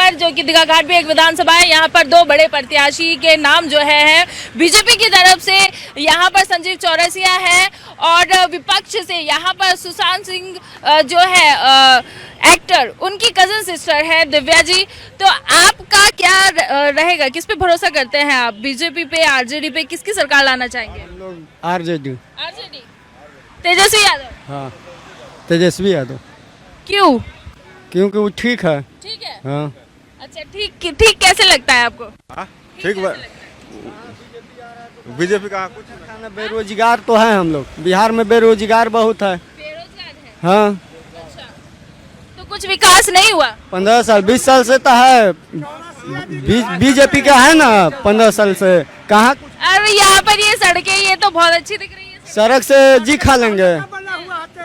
पर, जो कि दीघा घाट भी एक विधानसभा है। यहाँ पर दो बड़े प्रत्याशी के नाम जो है बीजेपी की तरफ से यहाँ पर संजीव चौरसिया है और विपक्ष से यहाँ पर सुशांत सिंह जो है एक्टर, उनकी कजन सिस्टर है दिव्या जी। तो आपका क्या रहेगा, किस पे भरोसा करते हैं आप? बीजेपी पे, आरजेडी पे, किसकी सरकार लाना चाहेंगे? हम लोग आरजेडी। आरजेडी, तेजस्वी यादव। हाँ, तेजस्वी यादव। क्यों? क्योंकि वो ठीक है। ठीक है। हाँ। अच्छा, ठीक कैसे लगता है आपको? ठीक बीजेपी का कुछ खाना बेरोजगार तो है, हम लोग बिहार में बेरोजगार बहुत है। बेरोजगार है। हाँ। अच्छा, तो कुछ विकास नहीं हुआ? 15 साल 20 साल से तो है, बीजेपी का है ना। 15 साल से कहाँ? अरे यहाँ पर ये सड़कें, ये तो बहुत अच्छी दिख रही है। सड़क से जी खा लेंगे,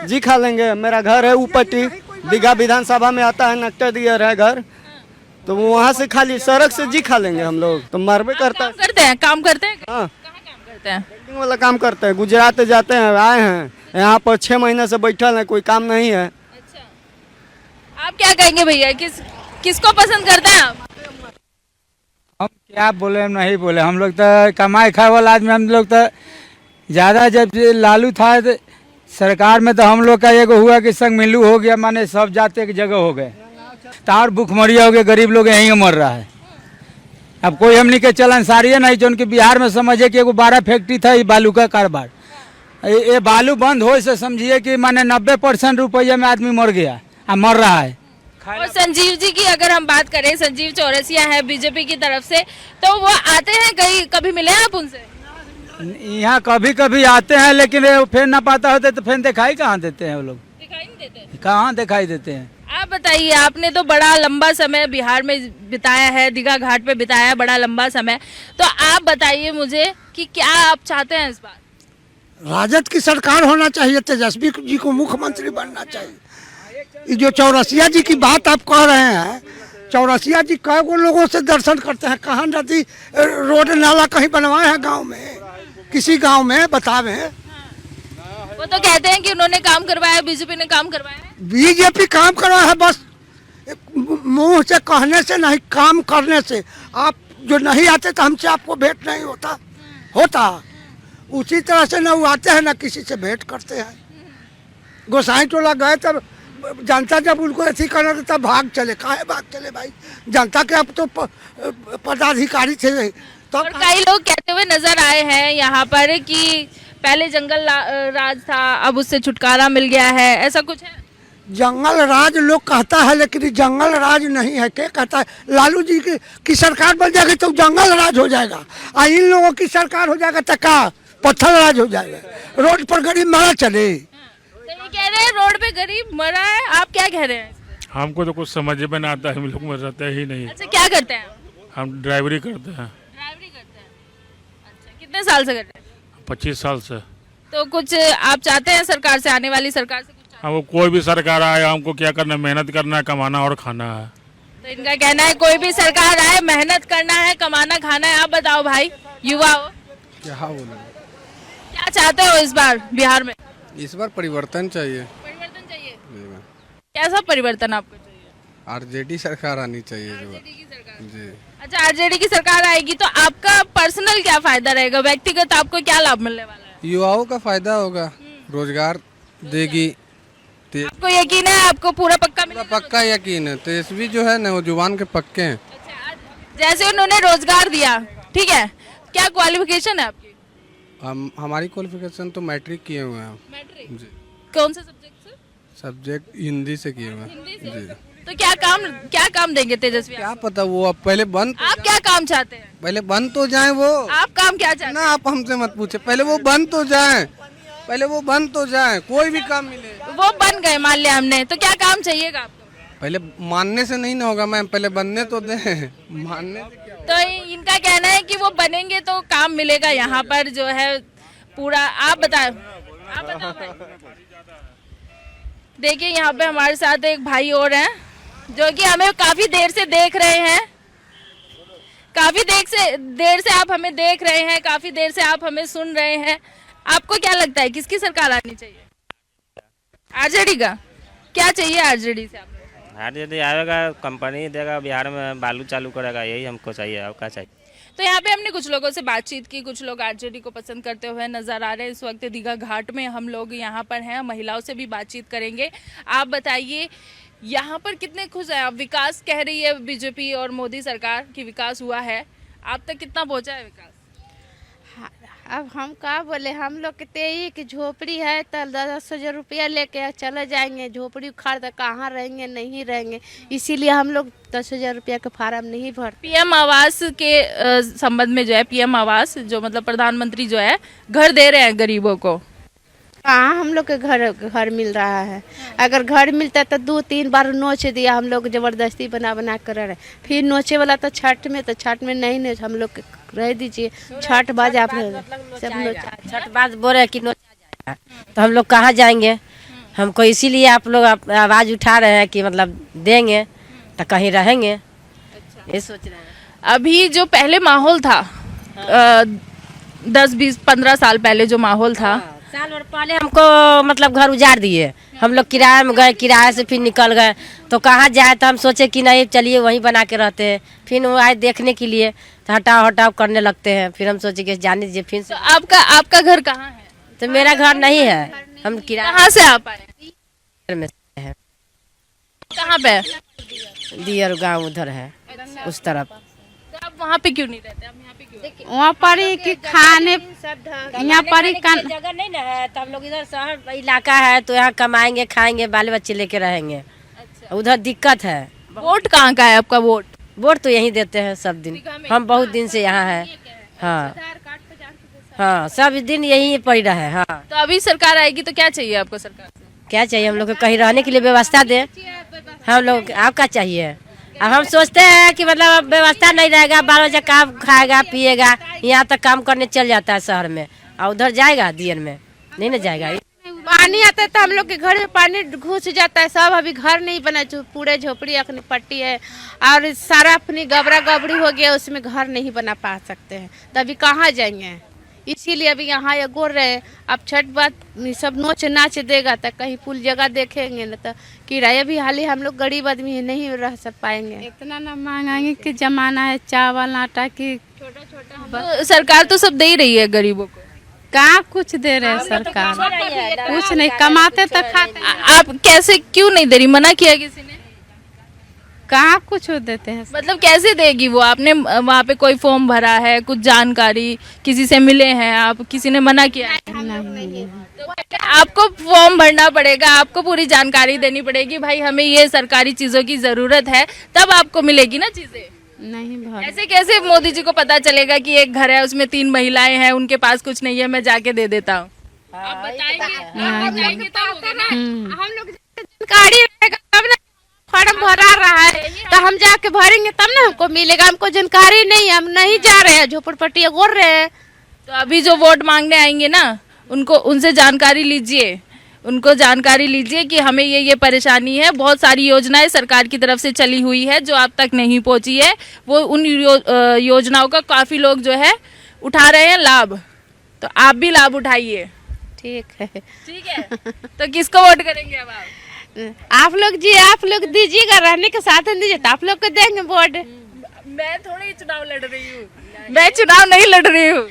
जी खा लेंगे। मेरा घर है ऊपट्टी, दीघा विधानसभा में आता है, नक्टर दियर है घर, तो वहाँ से खाली सड़क से जी खा लेंगे हम लोग। तो मरबे करता है। काम करते हैं। हाँ, कहाँ काम करते हैं? बिल्डिंग वाला काम करते हैं। गुजरात जाते हैं, आए हैं यहाँ पर 6 महीने से बैठल है, कोई काम नहीं है। अच्छा, आप क्या कहेंगे भैया, किसको पसंद करते हैं आप? हम क्या बोले, हम नहीं बोले। हम लोग तो कमाई खाए वाला आदमी, हम लोग तो ज़्यादा, जब लालू था तो सरकार में तो हम लोग का एगो हुआ कि संग मिलू हो गया, माने सब जाते एक जगह हो गए, तार भूखमरिया हो गया, गरीब लोग यहीं मर रहा है। अब कोई हमनी के चलन सारिए नहीं जो उनके बिहार में समझे कि एगो 12 फैक्ट्री था, ये बालू का कारोबार। ये बालू बंद हो से समझिए कि माने 90% रुपये में आदमी मर गया, अब मर रहा है। और संजीव जी की अगर हम बात करें, संजीव चौरसिया है बीजेपी की तरफ से, तो वो आते हैं, कभी मिले आप उनसे? यहाँ कभी कभी आते हैं, लेकिन फिर ना पाता होते तो फिर दिखाई कहाँ देते हैं वो लोग? दिखाई नहीं देते। कहाँ दिखाई देते हैं? आप बताइए, आपने तो बड़ा लंबा समय बिहार में बिताया है, दीघा घाट पे बिताया है बड़ा लंबा समय, तो आप बताइए मुझे कि क्या आप चाहते हैं इस बार? राजद की सरकार होना चाहिए, तेजस्वी जी को मुख्यमंत्री बनना चाहिए। ये जो चौरसिया जी की बात आप कह रहे हैं, चौरसिया जी कई गो लोगों से दर्शन करते हैं, कहाँ नदी रोड नाला कहीं बनवाए हैं गांव में? किसी गांव में बतावे? वो तो कहते हैं कि उन्होंने काम करवाया, बीजेपी ने काम करवाया है। बीजेपी काम करवाया है, बस मुंह से कहने से नहीं, काम करने से। आप जो नहीं आते तो हमसे आपको भेंट नहीं होता उसी तरह से न वो आते हैं, न किसी से भेंट करते हैं। गोसाई टोला गए तब जनता जब उनको ऐसी करना था तब भाग चले। काहे भाग चले भाई? जनता के अब तो पदाधिकारी थे। तो और कई लोग कहते हुए नजर आए हैं यहाँ पर कि पहले जंगल राज था, अब उससे छुटकारा मिल गया है, ऐसा कुछ है? जंगल राज लोग कहता है, लेकिन जंगल राज नहीं है। क्या कहता है? लालू जी की सरकार बन जाएगी तो जंगल राज हो जाएगा, और इन लोगों की सरकार हो जाएगा तो क्या पत्थर राज हो जाएगा? रोड पर गरीब मरा चले। तो ये कह रहे हैं रोड पे गरीब मरा है, आप क्या कह रहे हैं? हमको तो कुछ समझ में ना आता है, हम लोग मरते ही नहीं। अच्छा, क्या करते हैं? हम ड्राइवरी करते हैं। ड्राइवरी करते हैं। अच्छा, कितने साल से करते हैं? 25 साल से। तो कुछ आप चाहते हैं सरकार से, आने वाली सरकार से कुछ चाहते हमको कोई भी सरकार आए, हमको क्या करना है, मेहनत करना है, कमाना और खाना है। हैं? तो इनका कहना है कोई भी सरकार आए, मेहनत करना है, कमाना खाना है। आप बताओ भाई, युवा हो, क्या बोले? क्या चाहते हो इस बार बिहार में? इस बार परिवर्तन चाहिए। परिवर्तन चाहिए। कैसा परिवर्तन आपको चाहिए? आरजेडी सरकार आनी चाहिए। आरजेडी की सरकार। जी। अच्छा, आरजेडी की सरकार आएगी तो आपका पर्सनल क्या फायदा रहेगा, व्यक्तिगत आपको क्या लाभ मिलने वाला है? युवाओं का फायदा होगा, रोजगार देगी। आपको यकीन है आपको पूरा पक्का मिलेगा? पक्का यकीन है। तेजस्वी जो है ना, वो जुबान के पक्के हैं। अच्छा, जैसे उन्होंने रोजगार दिया, ठीक है, क्या क्वालिफिकेशन है आपकी? हमारी क्वालिफिकेशन तो मैट्रिक किए हुए हैं। मैट्रिक? जी। कौन से सब्जेक्ट से? सब्जेक्ट हिंदी से किए हुए हैं। हिंदी से? जी। तो क्या काम देंगे तेजस्वी? क्या पता, वो अब पहले बंद। आप क्या काम चाहते हैं? पहले बंद तो जाए वो। आप काम क्या चाहते ना, आप हमसे मत पूछे, पहले वो बंद तो जाए, पहले वो बंद तो जाए, कोई भी काम मिले। हैं? वो बन गए मान लिया हमने, तो क्या काम चाहिएगा आपको? पहले मानने से नहीं ना होगा मैम, पहले बनने तो दे। मानने से क्या? तो इनका कहना है कि वो बनेंगे तो काम मिलेगा यहाँ पर जो है पूरा। आप बताओ भाई। देखिए, यहाँ पे हमारे साथ एक भाई और हैं जो कि हमें काफी देर से देख रहे हैं। काफी देर से आप हमें देख रहे हैं, काफी देर से आप हमें सुन रहे हैं। आपको क्या लगता है किसकी सरकार आनी चाहिए? आरजेडी का? क्या चाहिए आरजेडी से आपको? बिहार यदि आएगा कंपनी देगा बिहार में बालू चालू करेगा, यही हमको चाहिए। और क्या चाहिए? तो यहाँ पे हमने कुछ लोगों से बातचीत की, कुछ लोग आरजेडी को पसंद करते हुए नजर आ रहे हैं। इस वक्त दीघा घाट में हम लोग यहाँ पर हैं, महिलाओं से भी बातचीत करेंगे। आप बताइए यहाँ पर कितने खुश हैं आप? विकास कह रही है बीजेपी और मोदी सरकार की विकास हुआ है, आप तक कितना पहुँचा है विकास? अब हम क्या बोले, हम लोग के यही कि झोपड़ी है तो 10,000 रुपया लेके चले जाएंगे, झोपड़ी उखाड़ तो कहाँ रहेंगे, नहीं रहेंगे, इसीलिए हम लोग 10,000 रुपया का फार्म नहीं भरते। पीएम आवास के संबंध में जो है, पीएम आवास जो मतलब प्रधानमंत्री जो है घर दे रहे हैं गरीबों को, कहाँ हम लोग के घर मिल रहा है। अगर घर मिलता तो 2-3 बार नोच दिया, हम लोग जबरदस्ती बना बना कर रहे। फिर नोचे वाला तो छठ में नहीं नोच, हम लोग रह दीजिए, छठ बाज आप सब नोचा। छठ बाज बोल रहे कि नोचा जाएगा, तो हम लोग कहाँ जाएंगे? हमको इसीलिए आप लोग आवाज उठा रहे हैं कि मतलब देंगे तो कहीं रहेंगे, ये सोच रहे हैं। अभी जो पहले माहौल था 10-20-15 साल पहले जो माहौल था, साल भर पहले हमको मतलब घर उजाड़ दिए, हम लोग किराए में गए, किराए से फिर निकल गए, तो कहाँ जाए? तो हम सोचे कि नहीं चलिए वहीं बना के रहते हैं। फिर वो आए देखने के लिए तो हटाव करने लगते हैं, फिर हम सोचे कि जाने दीजिए। फिर तो आपका घर कहाँ है? तो मेरा घर नहीं है, हम किराए कहाँ से आप आए? में है, कहाँ पे? दियर गांव उधर है उस तरफ। तो आप वहाँ पे क्यों नहीं रहते? आप यहाँ पे क्यों? वहाँ पर ही कि खाने यहाँ पर ही जगह नहीं ना है, तो हम लोग इधर शहर इलाका है तो यहाँ कमाएंगे, खाएंगे, बाल बच्चे लेके रहेंगे। अच्छा। उधर दिक्कत है। वोट कहाँ का है आपका? वोट तो यहीं देते हैं सब दिन, हम बहुत दिन से यहाँ है। हाँ हाँ, सब दिन यही पड़ी रहे। हाँ, तो अभी सरकार आएगी तो क्या चाहिए आपको सरकार से? क्या चाहिए? हम लोग को कहीं रहने के लिए व्यवस्था दे। हम लोग आपका चाहिए। अब हम सोचते हैं कि मतलब व्यवस्था नहीं रहेगा, बाल बच्चा काम खाएगा पिएगा, यहाँ तक काम करने चल जाता है शहर में, और उधर जाएगा दियर में नहीं ना जाएगा। पानी आता है तो हम लोग के घर में पानी घुस जाता है। सब अभी घर नहीं बना, पूरे झोपड़ी अपनी पट्टी है और सारा अपनी गबरा गबड़ी हो गया, उसमें घर नहीं बना पा सकते हैं, तभी कहाँ जाएंगे? इसीलिए अभी यहाँ ये गोर रहे। अब छठ बात सब नोच नाच देगा तो कहीं पुल जगह देखेंगे न, तो किराया भी हाल ही हम लोग गरीब आदमी है, नहीं रह सब पाएंगे। इतना ना महंगाई के जमाना है, चावल आटा की तो सरकार तो सब दे ही रही है गरीबों को। कहाँ कुछ दे रहे हैं सरकार? कुछ नहीं, कमाते तो खाते। आप कैसे क्यों नहीं दे रही? मना किया किसी ने? कहाँ कुछ देते हैं? मतलब कैसे देगी वो? आपने वहाँ पे कोई फॉर्म भरा है, कुछ जानकारी किसी से मिले हैं आप? किसी ने मना किया है? नहीं, तो आपको फॉर्म भरना पड़ेगा, आपको पूरी जानकारी देनी पड़ेगी, भाई हमें ये सरकारी चीजों की जरूरत है, तब आपको मिलेगी ना चीजें। नहीं भर। ऐसे कैसे मोदी जी को पता चलेगा कि एक घर है उसमें 3 महिलाएं हैं, उनके पास कुछ नहीं है, मैं जाके दे देता हूँ? आप बताएंगे तब होगा ना। हम लोग जानकारी रहेगा तब ना फॉर्म भरा रहा है, तो हम जाके भरेंगे तब ना हमको मिलेगा। हमको जानकारी नहीं है, हम नहीं जा रहे हैं, झोपड़पट्टी गोर रहे हैं। तो अभी जो वोट मांगने आएंगे ना, उनको उनसे जानकारी लीजिए, उनको जानकारी लीजिए कि हमें ये परेशानी है। बहुत सारी योजनाएं सरकार की तरफ से चली हुई है जो आप तक नहीं पहुंची है, वो उन योजनाओं का काफी लोग जो है उठा रहे हैं लाभ, तो आप भी लाभ उठाइए। ठीक है। ठीक है, तो किसको वोट करेंगे अब आप लोग जी, आप लोग दीजिएगा, रहने के साधन दीजिए तो आप लोग को देंगे वोट। मैं थोड़ी चुनाव लड़ रही हूँ, मैं चुनाव नहीं लड़ रही हूँ।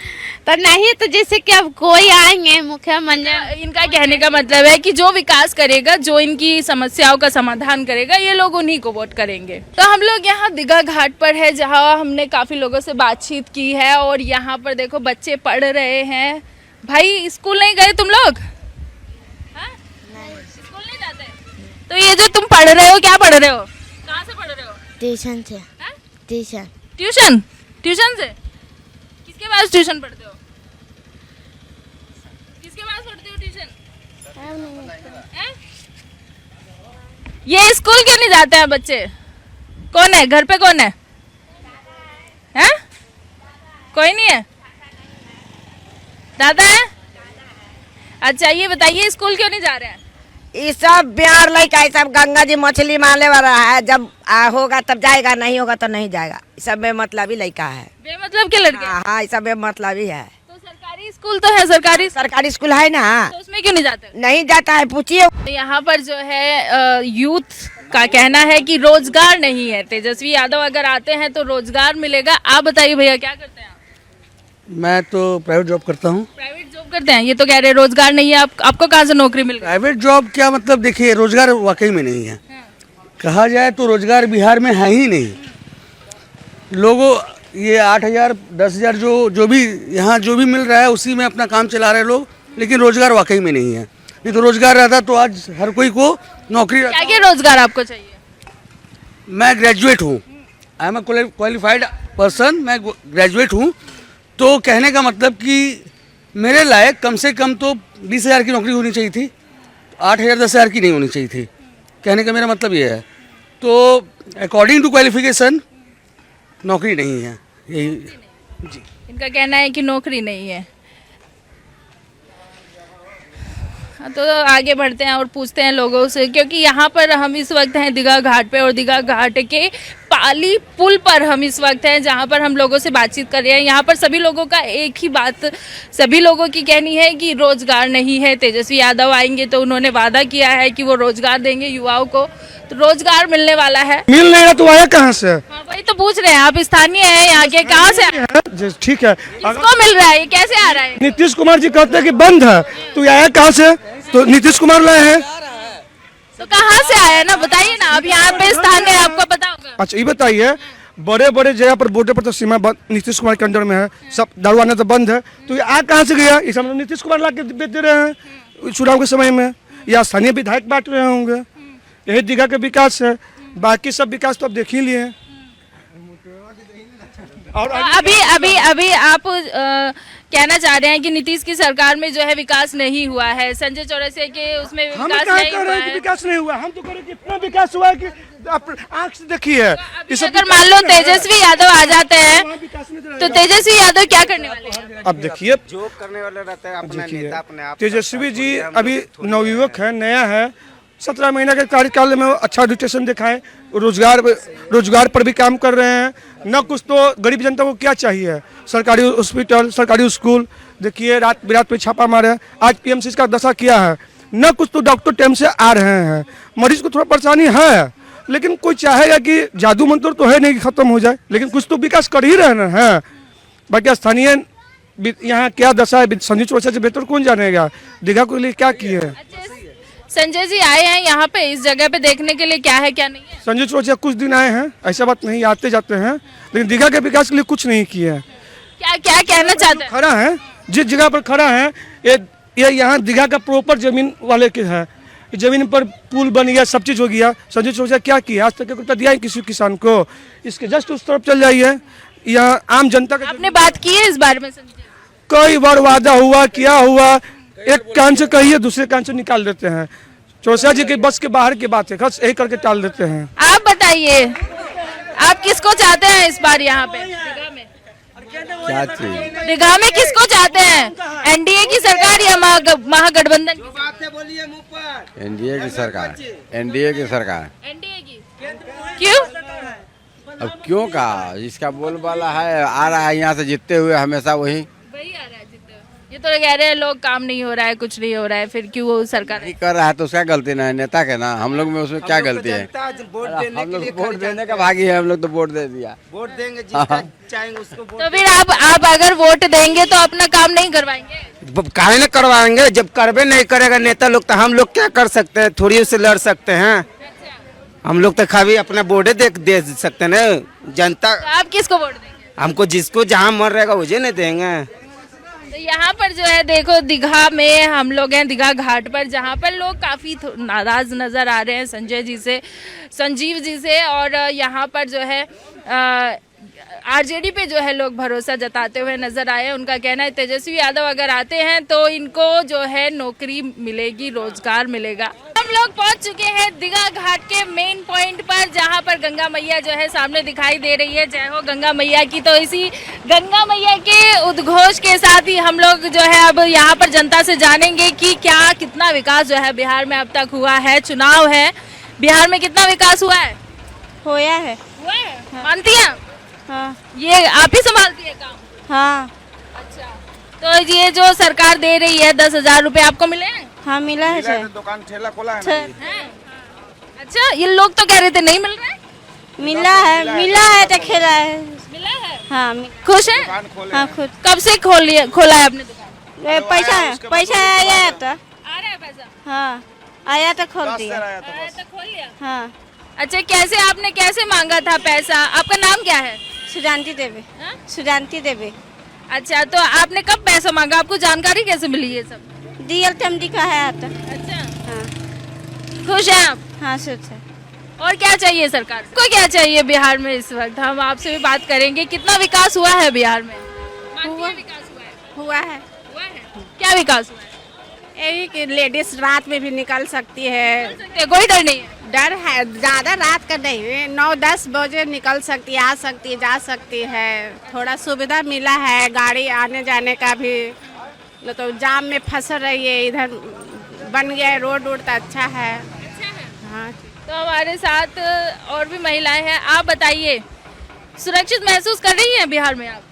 तो नहीं तो जैसे कि अब कोई आएंगे मुख्यमंत्री, इनका कहने का मतलब है कि जो विकास करेगा, जो इनकी समस्याओं का समाधान करेगा, ये लोग उन्हीं को वोट करेंगे। तो हम लोग यहाँ दीघा घाट पर है, जहाँ हमने काफी लोगों से बातचीत की है, और यहाँ पर देखो बच्चे पढ़ रहे हैं। भाई स्कूल नहीं गए तुम लोग? स्कूल नहीं जाते? तो ये जो तुम पढ़ रहे हो, क्या पढ़ रहे हो? कहाँ से पढ़ रहे हो? ट्यूशन से। Tuition tuition? ट्यूशन से? किसके पास ट्यूशन पढ़ते हो? किसके पास पढ़ते हो ट्यूशन? ये स्कूल क्यों नहीं जाते हैं बच्चे? कौन है घर पे? कौन है? हैं? कोई नहीं है? दादा है? अच्छा ये बताइए, स्कूल क्यों नहीं जा रहे हैं? ये सब बिहार लड़का, ये सब गंगा जी मछली मारने वाला है, जब होगा तब जाएगा, नहीं होगा तो नहीं जाएगा। सब बेमतलबी लड़का है, बेमतलब के लड़के। हाँ, ये सब बेमतलबी है। तो सरकारी स्कूल तो है, सरकारी स्कूल है ना, तो उसमें क्यों नहीं जाते? नहीं जाता है, पूछिए। यहाँ पर जो है यूथ का कहना है कि रोजगार नहीं है। तेजस्वी यादव अगर आते हैं तो रोजगार मिलेगा। आप बताइए भैया, क्या करते हैं आप? मैं तो प्राइवेट जॉब करता हूँ। प्राइवेट जॉब करते हैं, ये तो कह रहे हैं रोजगार नहीं है। आपको कहाँ से नौकरी मिल गई? प्राइवेट जॉब क्या मतलब, देखिए रोजगार वाकई में नहीं है। कहा जाए तो रोजगार बिहार में है ही नहीं। लोगों ये 8,000 10,000 जो भी यहाँ जो भी मिल रहा है उसी में अपना काम चला रहे लोग, लेकिन रोजगार वाकई में नहीं है। नहीं तो रोजगार रहता तो आज हर कोई को नौकरी रहता। क्या क्या रोजगार आपको चाहिए? मैं ग्रेजुएट हूँ, I am a qualified person, मैं ग्रेजुएट हूँ। तो कहने का मतलब कि मेरे लायक कम से कम तो 20,000 की नौकरी होनी चाहिए थी, 8,000 10,000 की नहीं होनी चाहिए थी। कहने का मेरा मतलब ये है। तो अकॉर्डिंग टू क्वालिफिकेशन नौकरी नहीं है, यही जी। इनका कहना है कि नौकरी नहीं है। तो आगे बढ़ते हैं और पूछते हैं लोगों से, क्योंकि यहाँ पर हम इस वक्त हैं दीघा घाट पे और दीघा घाट के पाली पुल पर हम इस वक्त हैं, जहाँ पर हम लोगों से बातचीत कर रहे हैं। यहाँ पर सभी लोगों का एक ही बात, सभी लोगों की कहनी है कि रोजगार नहीं है। तेजस्वी यादव आएंगे तो उन्होंने वादा किया है कि वो रोजगार देंगे युवाओं को, तो रोजगार मिलने वाला है। मिल नहीं रहा तो आया कहाँ से? हाँ, वही तो पूछ रहे हैं। आप स्थानीय हैं यहाँ के, कहाँ से आए? ठीक है, किसको मिल रहा है, ये कैसे आ रहा है? नीतीश कुमार जी कहते हैं कि बंद है, तो आया कहाँ से? तो नीतीश कुमार लाए हैं। तो कहाँ से आया ना, बताइए ना। अब यहाँ पे स्थानीय है, आपको पता होगा। अच्छा ये बताइए, बड़े बड़े जगह पर बॉर्डर पर तो सीमा नीतीश कुमार के अंडर में है, सब दारू आना तो बंद है, तो ये आ कहाँ से गया? इस समय नीतीश कुमार ला के बेच दे रहे हैं चुनाव के समय में, या स्थानीय विधायक बांट रहे होंगे। यही दीघा का विकास है, बाकी सब विकास तो आप देख ही लिए। और अभी आप कहना चाह रहे हैं कि नीतीश की सरकार में जो है विकास नहीं हुआ है, संजय चौरसिया के उसमें विकास नहीं हुआ है। विकास नहीं हुआ, हम तो कह रहे हैं कि इतना विकास हुआ है कि आप आंख से देखिए। अगर मान लो तेजस्वी यादव आ जाते हैं तो तेजस्वी यादव क्या करने वाले हैं? अब देखिए, जॉब करने वाले रहते हैं, अपना नेता अपने आप। तेजस्वी जी अभी नवयुवक है, नया है, 17 महीना के कार्यकाल में अच्छा एजुकेशन दिखाए, रोजगार पर भी काम कर रहे हैं। न कुछ तो गरीब जनता को क्या चाहिए, सरकारी हॉस्पिटल, सरकारी स्कूल। देखिए रात बिरात पे छापा मारे, आज पीएमसी का दशा किया है। न कुछ तो डॉक्टर टाइम से आ रहे हैं, मरीज को थोड़ा परेशानी है, लेकिन कोई चाहेगा कि जादू मंत्र तो है नहीं कि खत्म हो जाए, लेकिन कुछ तो विकास कर ही रहे हैं। बाकी स्थानीय यहाँ क्या दशा है, संजय चौरसिया से बेहतर कौन जानेगा दीघा को लिए क्या किए है। संजय जी आए हैं यहाँ पे, इस जगह पे देखने के लिए क्या है क्या नहीं है? संजय चौरसिया कुछ दिन आए हैं, ऐसा बात नहीं, आते जाते हैं, लेकिन दीघा के विकास के लिए कुछ नहीं किया है। क्या कहना चाहते हैं? खड़ा है, जिस जगह पर खड़ा है ये यहाँ दीघा का प्रॉपर जमीन वाले के है, जमीन पर पुल बन गया, सब चीज हो गया। संजय चौरसिया क्या किया आज तक? रुपया दिया है किसी किसान को? इसके जस्ट उस तरफ चल जाइए, यहाँ आम जनता का। आपने बात की है इस बारे में? संजय कई बार वादा हुआ, क्या हुआ, एक कान से कहिए दूसरे कान से निकाल देते हैं। चौरसिया जी के बस के बाहर की बात है, बस यही करके टाल देते हैं। आप बताइए, आप किसको चाहते हैं इस बार यहाँ पे दीघा में? क्या चीज? दीघा में किसको चाहते हैं, एनडीए की सरकार या महागठबंधन की? एनडीए की सरकार, एनडीए की सरकार। एनडीए की क्यों? अब क्यों का, जिसका बोलबाला है आ रहा है यहाँ से जीतते हुए, हमेशा वही वही आ रहा है जीते हुए। ये तो कह रहे हैं लोग काम नहीं हो रहा है, कुछ नहीं हो रहा है, फिर क्यों वो सरकार नहीं कर रहा है तो उसका गलती ना है, नेता के ना। हम लोग में उसमें क्या गलती है? हम लोग वोट देने का भागी है, हम लोग तो वोट दे दिया। वोट देंगे चाहेंगे उसको। तो फिर आप अगर वोट देंगे तो अपना काम नहीं करवाएंगे? काहे न करवाएंगे, जब करबे नहीं करेगा नेता लोग तो हम लोग क्या कर सकते हैं, थोड़ी उससे लड़ सकते हैं। हम लोग तो खाली अपना वोटे दे सकते हैं ना, जनता। तो आप किसको वोट देंगे? हमको जिसको जहाँ मन रहेगा मुझे नहीं देंगे। तो यहाँ पर जो है देखो, दीघा में हम लोग हैं, दीघा घाट पर, जहाँ पर लोग काफ़ी नाराज नज़र आ रहे हैं संजय जी से, संजीव जी से। और यहाँ पर जो है आरजेडी पे जो है लोग भरोसा जताते हुए नजर आए। उनका कहना है तेजस्वी यादव अगर आते हैं तो इनको जो है नौकरी मिलेगी, रोजगार मिलेगा। हम लोग पहुंच चुके हैं दीघा घाट के मेन पॉइंट पर, जहां पर गंगा मैया जो है सामने दिखाई दे रही है। जय हो गंगा मैया की। तो इसी गंगा मैया के उद्घोष के साथ ही हम लोग जो है अब यहाँ पर जनता से जानेंगे कि क्या कितना विकास जो है बिहार में अब तक हुआ है। चुनाव है, बिहार में कितना विकास हुआ है? होया है। हुआ है? हाँ। मानती हैं? हाँ। ये आप ही संभालती है काम? हाँ। अच्छा, तो ये जो सरकार दे रही है 10,000 रुपए आपको मिले हैं? हाँ मिला है। दुकान ठेला खोला है ना। अच्छा, ये लोग तो कह रहे थे नहीं मिल रहा है। मिला है तो खेला है। मिला है। हाँ खुश है। हाँ खुद कब से खोला है आपने दुकान? पैसा आया तो आ रहा है पैसा। हाँ आया तो खोल दिया। आया तो खोल लिया। हाँ अच्छा, कैसे मांगा था पैसा? आपका नाम क्या है? सुजानती देवी। हाँ? सुजानती देवी। अच्छा, तो आपने कब पैसा मांगा? आपको जानकारी कैसे मिली ये सब? DLTMD का है आता। अच्छा, हाँ खुश हैं आप? हाँ सोच है। और क्या चाहिए सरकार को? क्या चाहिए बिहार में इस वक्त? हम आपसे भी बात करेंगे। कितना विकास हुआ है बिहार में? विकास हुआ है। हुआ है। क्या विकास हुआ है? यही कि लेडीज रात में भी निकल सकती है। कोई डर नहीं है? डर है ज्यादा रात का नहीं है, 9-10 बजे निकल सकती है, आ सकती है, जा सकती है। थोड़ा सुविधा मिला है, गाड़ी आने जाने का भी। न तो जाम में फंस रही है, इधर बन गया है रोड तो अच्छा है। हाँ तो हमारे साथ और भी महिलाएं हैं। आप बताइए, सुरक्षित महसूस कर रही हैं बिहार में आप?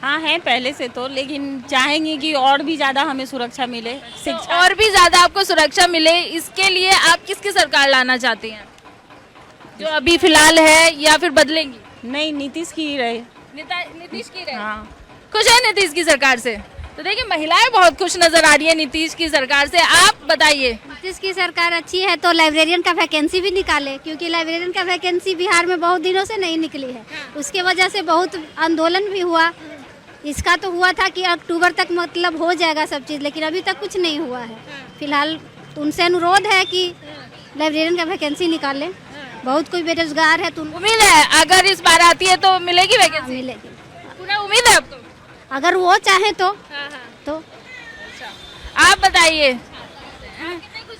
हाँ है पहले से तो, लेकिन चाहेंगे कि और भी ज्यादा हमें सुरक्षा मिले, शिक्षा और भी ज्यादा आपको सुरक्षा मिले। इसके लिए आप किसकी सरकार लाना चाहती हैं? जो अभी फिलहाल है या फिर बदलेंगी? नहीं, नीतीश की ही रहे। नीतीश की रहे। हाँ खुश है नीतीश की सरकार से? तो देखिए, महिलाएं बहुत खुश नजर आ रही है नीतीश की सरकार से। आप बताइए। नीतीश की सरकार अच्छी है तो लाइब्रेरियन का वैकेंसी भी निकाले, क्योंकि लाइब्रेरियन का वैकेंसी बिहार में बहुत दिनों से नहीं निकली है। उसके वजह से बहुत आंदोलन भी हुआ। इसका तो हुआ था कि अक्टूबर तक मतलब हो जाएगा सब चीज़, लेकिन अभी तक कुछ नहीं हुआ है। फिलहाल उनसे अनुरोध है कि लाइब्रेरियन का वैकेंसी निकालें। बहुत कोई बेरोजगार है तो उम्मीद है अगर इस बार आती है तो मिलेगी वैकेंसी? मिलेगी, पूरा उम्मीद है आपको? अगर वो चाहे तो। तो आप बताइए।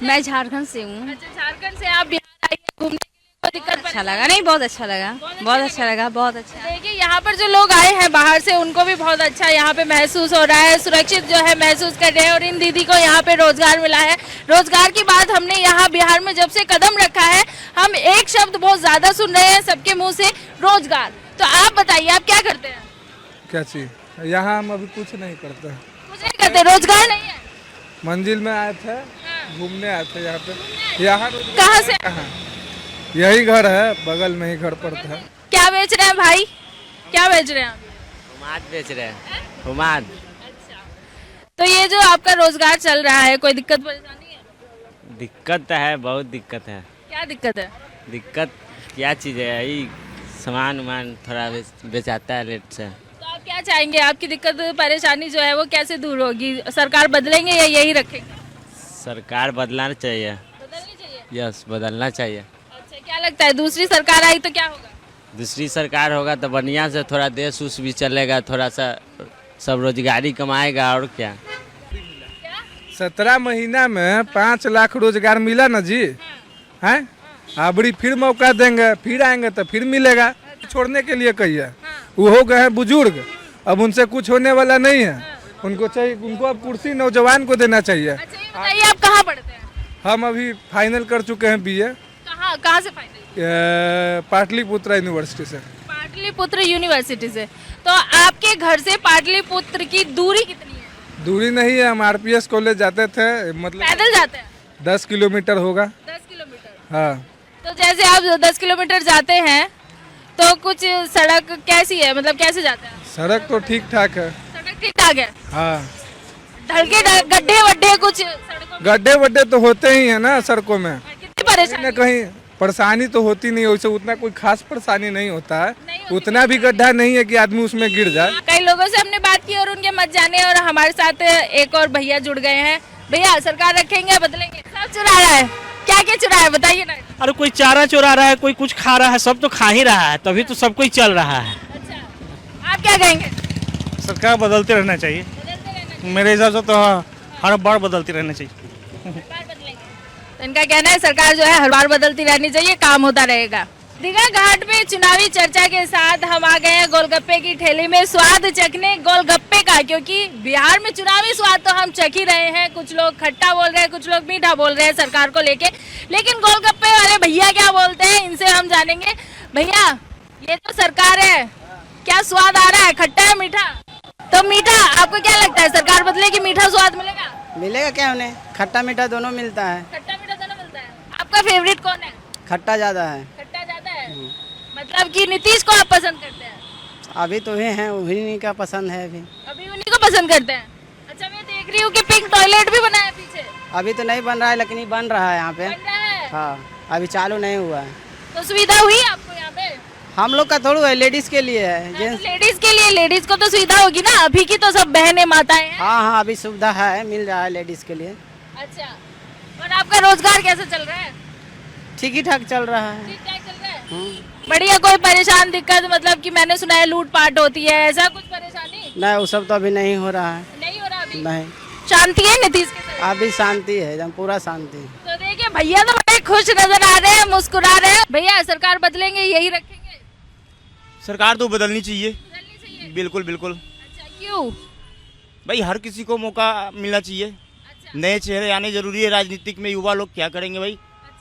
मैं झारखंड से हूँ। अच्छा, झारखंड से आप बिहार आई हैं घूमने के लिए, कोई दिक्कत? अच्छा लगा? नहीं, बहुत अच्छा लगा, बहुत अच्छा लगा, बहुत अच्छा। देखिए, यहाँ पर जो लोग आए हैं बाहर से, उनको भी बहुत अच्छा यहाँ पे महसूस हो रहा है, सुरक्षित जो है महसूस कर रहे हैं। और इन दीदी को यहाँ पे रोजगार मिला है। रोजगार की बात हमने यहाँ बिहार में जब से कदम रखा है, हम एक शब्द बहुत ज्यादा सुन रहे हैं सबके मुँह से, रोजगार। तो आप बताइए, आप क्या करते हैं? क्या चीज? यहाँ हम अभी कुछ नहीं करते हैं। कुछ नहीं करते? रोजगार नहीं है? मंजिल में आए थे, घूमने आए थे यहाँ पे। यहाँ कहाँ से? यही घर है, बगल में ही घर पड़ता है। क्या बेच रहे हैं भाई? क्या बेच रहे हैं आप? हुमाद बेच रहे हैं। हुमाद। तो ये जो आपका रोजगार चल रहा है, कोई दिक्कत परेशानी है? दिक्कत है, बहुत दिक्कत है। क्या दिक्कत है? दिक्कत क्या चीज़ है? यही सामान थोड़ा बेचाता है लेट से। तो आप क्या चाहेंगे? आपकी दिक्कत परेशानी जो है वो कैसे दूर होगी? सरकार बदलेंगे या यही रखेंगे? सरकार बदलना चाहिए। बदलनी चाहिए। यस, बदलना चाहिए। अच्छा, क्या लगता है दूसरी सरकार आई तो क्या होगा? दूसरी सरकार होगा तो बढ़िया से थोड़ा देश उस भी चलेगा, थोड़ा सा सब रोजगारी कमाएगा। और क्या? 17 महीना में 5 लाख रोजगार मिला ना जी, हैं? अबड़ी फिर मौका देंगे, फिर आएंगे तो फिर मिलेगा। छोड़ने के लिए कहिए, वो हो गए हैं बुजुर्ग, अब उनसे कुछ होने वाला नहीं है। उनको चाहिए, उनको अब कुर्सी नौजवान को देना चाहिए। अच्छा, ये बताइए, आप कहाँ पढ़ते हैं? हम अभी फाइनल कर चुके हैं BA। कहाँ से फाइनल? पाटलिपुत्र यूनिवर्सिटी से। पाटलिपुत्र यूनिवर्सिटी से। तो आपके घर से पाटलिपुत्र की दूरी कितनी है? दूरी नहीं है, हम RPS कॉलेज जाते थे, मतलब पैदल जाते हैं? 10 किलोमीटर होगा। 10 किलोमीटर? हाँ। तो जैसे आप 10 किलोमीटर जाते हैं तो कुछ सड़क कैसी है, मतलब कैसे जाते हैं? सड़क तो ठीक ठाक है। सड़क ठीक ठाक है? हाँ। गड्ढे वड्ढे कुछ सड़कों में? गड्ढे वड्ढे तो होते ही है ना सड़कों में। कितनी परेशानी? कहीं परेशानी तो होती नहीं, वैसे उतना कोई खास परेशानी नहीं होता है। उतना भी गड्ढा नहीं है कि आदमी उसमें गिर जाए। कई लोगों से हमने बात की और उनके मत जाने, और हमारे साथ एक और भैया जुड़ गए हैं। भैया, सरकार रखेंगे बदलेंगे? सब चुरा रहा है। क्या क्या चुरा है बताइए ना। अरे कोई चारा चुरा रहा है, कोई कुछ खा रहा है, सब तो खा ही रहा है, तभी तो सब कोई चल रहा है। अच्छा, आप क्या कहेंगे? सरकार बदलते रहना चाहिए। मेरे हिसाब से तो हर बार बदलती रहना चाहिए। तो इनका कहना है सरकार जो है हर बार बदलती रहनी चाहिए, काम होता रहेगा। दीघा घाट में चुनावी चर्चा के साथ हम आ गए हैं गोलगप्पे की ठेली में स्वाद चखने गोलगप्पे का, क्योंकि बिहार में चुनावी स्वाद तो हम चख ही रहे हैं। कुछ लोग खट्टा बोल रहे हैं, कुछ लोग मीठा बोल रहे हैं सरकार को लेके, लेकिन गोलगप्पे वाले भैया क्या बोलते हैं, इनसे हम जानेंगे। भैया, ये तो सरकार है, क्या स्वाद आ रहा है, खट्टा है मीठा? तो मीठा, आपको क्या लगता है सरकार बदलेगी, मीठा स्वाद मिलेगा? मिलेगा क्या उन्हें, खट्टा मीठा दोनों मिलता है। खट्टा मीठा दोनों मिलता है। आपका फेवरेट कौन है? खट्टा ज़्यादा है। खट्टा ज्यादा है, मतलब कि नीतीश को आप पसंद करते हैं? अभी तो ये हैं, उन्हीं का पसंद है अभी। अभी उन्हीं को पसंद करते हैं। अच्छा, मैं देख रही हूँ कि पिंक टॉयलेट भी बना है पीछे। अभी तो नहीं बन रहा है, लेकिन ये बन रहा है यहाँ पे। बन रहा है? हाँ, अभी चालू नहीं हुआ है। तो सुविधा हुई आपको यहाँ पे? हम लोग का थोड़ा है, लेडीज के लिए है। जेंट्स लेडीज के लिए, लेडीज को तो सुविधा होगी ना, अभी की तो सब बहनें माताएं हैं। हाँ हाँ, अभी सुविधा है, मिल रहा है लेडीज के लिए। अच्छा, और आपका रोजगार कैसे चल रहा है? ठीक ही ठाक चल रहा है। ठीक ठाक चल रहा है। बढ़िया, कोई परेशान दिक्कत, मतलब कि मैंने सुना है लूटपाट होती है, ऐसा कुछ परेशानी? नहीं, वो सब तो अभी नहीं हो रहा है। नहीं हो रहा अभी? नहीं, शांति है नीतीश के साथ? अभी शांति है, एकदम पूरा शांति। तो देखिए भैया तो बड़े खुश नजर आ रहे हैं, मुस्कुरा रहे हैं। भैया सरकार बदलेंगे, यही रखेंगे? सरकार तो बदलनी चाहिए, बदलनी चाहिए। बिल्कुल बिल्कुल। अच्छा, क्यों? भाई हर किसी को मौका मिलना चाहिए, अच्छा, नए चेहरे आने जरूरी है। राजनीतिक में युवा लोग क्या करेंगे भाई?